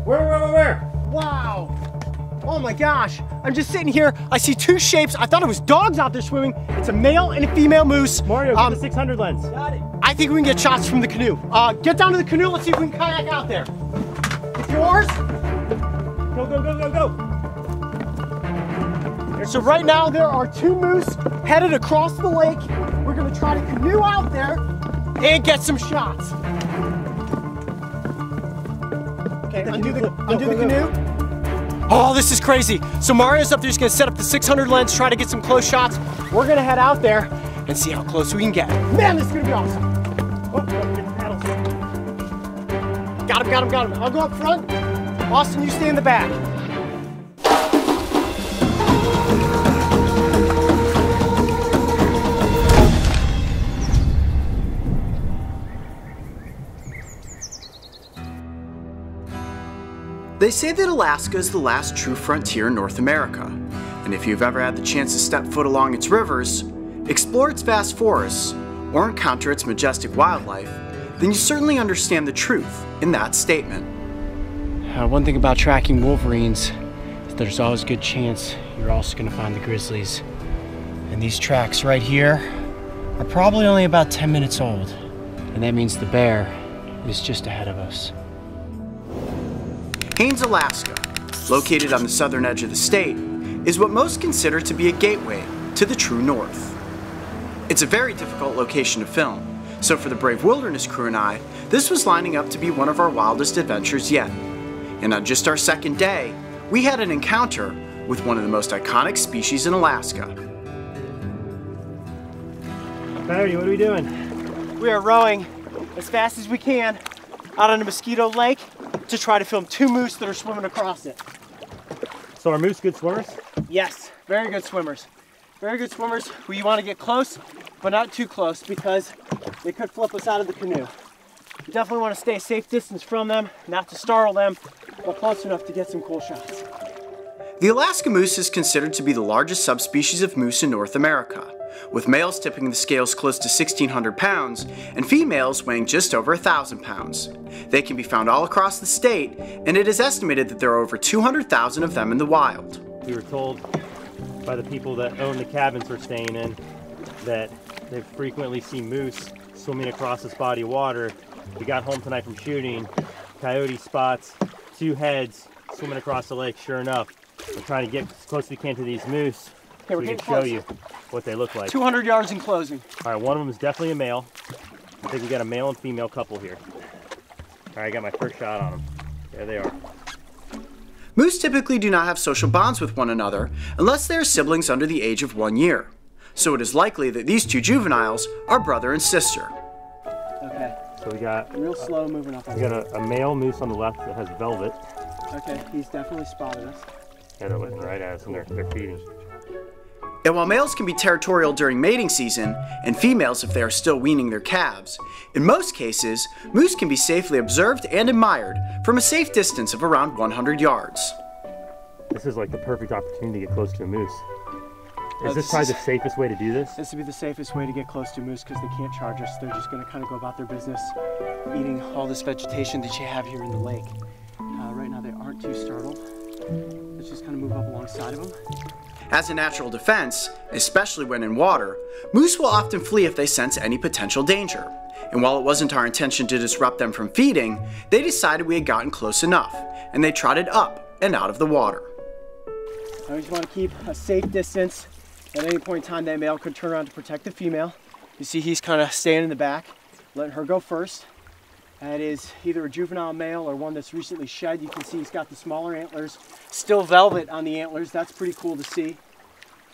Where? Wow. Oh my gosh. I'm just sitting here. I see two shapes. I thought it was dogs out there swimming. It's a male and a female moose. Mario, get the 600 lens. Got it. I think we can get shots from the canoe. Get down to the canoe. Let's see if we can kayak out there. It's yours. Go. So right now there are two moose headed across the lake. We're gonna try to canoe out there and get some shots. Okay, undo the canoe. Oh, this is crazy. So Mario's up there, he's gonna set up the 600 lens, try to get some close shots. We're gonna head out there and see how close we can get. Man, this is gonna be awesome. Got him. I'll go up front. Austin, you stay in the back. They say that Alaska is the last true frontier in North America, and if you've ever had the chance to step foot along its rivers, explore its vast forests, or encounter its majestic wildlife, then you certainly understand the truth in that statement. One thing about tracking wolverines is there's always a good chance you're also going to find the grizzlies. And these tracks right here are probably only about 10 minutes old, and that means the bear is just ahead of us. Haines, Alaska, located on the southern edge of the state, is what most consider to be a gateway to the true north. It's a very difficult location to film, so for the brave wilderness crew and I, this was lining up to be one of our wildest adventures yet. And on just our second day, we had an encounter with one of the most iconic species in Alaska. Coyote, what are we doing? We are rowing as fast as we can out on a Mosquito Lake to try to film two moose that are swimming across it. So are moose good swimmers? Yes, very good swimmers. Very good swimmers. We want to get close, but not too close because they could flip us out of the canoe. You definitely want to stay a safe distance from them, not to startle them, but close enough to get some cool shots. The Alaska moose is considered to be the largest subspecies of moose in North America, with males tipping the scales close to 1,600 pounds and females weighing just over 1,000 pounds. They can be found all across the state, and it is estimated that there are over 200,000 of them in the wild. We were told by the people that own the cabins we're staying in that they frequently see moose swimming across this body of water. We got home tonight from shooting, coyote spots, two heads swimming across the lake. Sure enough, we're trying to get as close as we can to these moose so we can show you what they look like. 200 yards in closing. All right, one of them is definitely a male. I think we got a male and female couple here. All right, I got my first shot on them. There they are. Moose typically do not have social bonds with one another unless they are siblings under the age of 1 year. So it is likely that these two juveniles are brother and sister. Okay. So we got real slow moving up. We got a male moose on the left that has velvet. Okay, he's definitely spotted us. Yeah, they're looking right at us and they're feeding. And while males can be territorial during mating season, and females if they are still weaning their calves, in most cases, moose can be safely observed and admired from a safe distance of around 100 yards. This is like the perfect opportunity to get close to a moose. Is this probably the safest way to do this? This would be the safest way to get close to moose because they can't charge us. They're just going to kind of go about their business, eating all this vegetation that you have here in the lake. Right now they aren't too startled. Let's just kind of move up alongside of them. As a natural defense, especially when in water, moose will often flee if they sense any potential danger. And while it wasn't our intention to disrupt them from feeding, they decided we had gotten close enough, and they trotted up and out of the water. I always want to keep a safe distance. At any point in time, that male could turn around to protect the female. You see he's kind of staying in the back, letting her go first. That is either a juvenile male or one that's recently shed. You can see he's got the smaller antlers, still velvet on the antlers. That's pretty cool to see.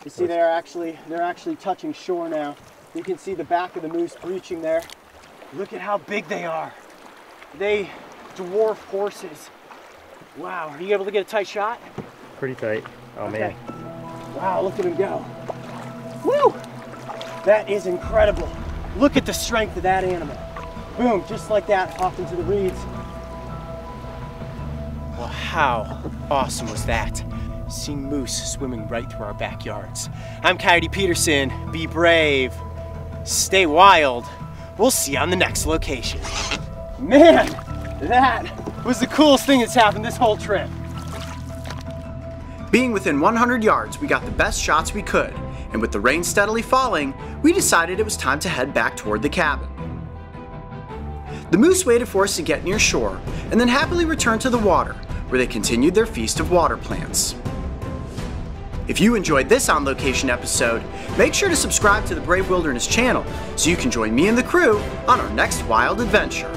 You see they're actually touching shore now. You can see the back of the moose breaching there. Look at how big they are. They dwarf horses. Wow, are you able to get a tight shot? Pretty tight. Oh okay. Man. Wow, look at him go. Woo! That is incredible. Look at the strength of that animal. Boom, just like that, off into the reeds. Well, how awesome was that? Seeing moose swimming right through our backyards. I'm Coyote Peterson. Be brave, stay wild. We'll see you on the next location. Man, that was the coolest thing that's happened this whole trip. Being within 100 yards, we got the best shots we could, and with the rain steadily falling, we decided it was time to head back toward the cabin. The moose waited for us to get near shore, and then happily returned to the water, where they continued their feast of water plants. If you enjoyed this On Location episode, make sure to subscribe to the Brave Wilderness channel so you can join me and the crew on our next wild adventure.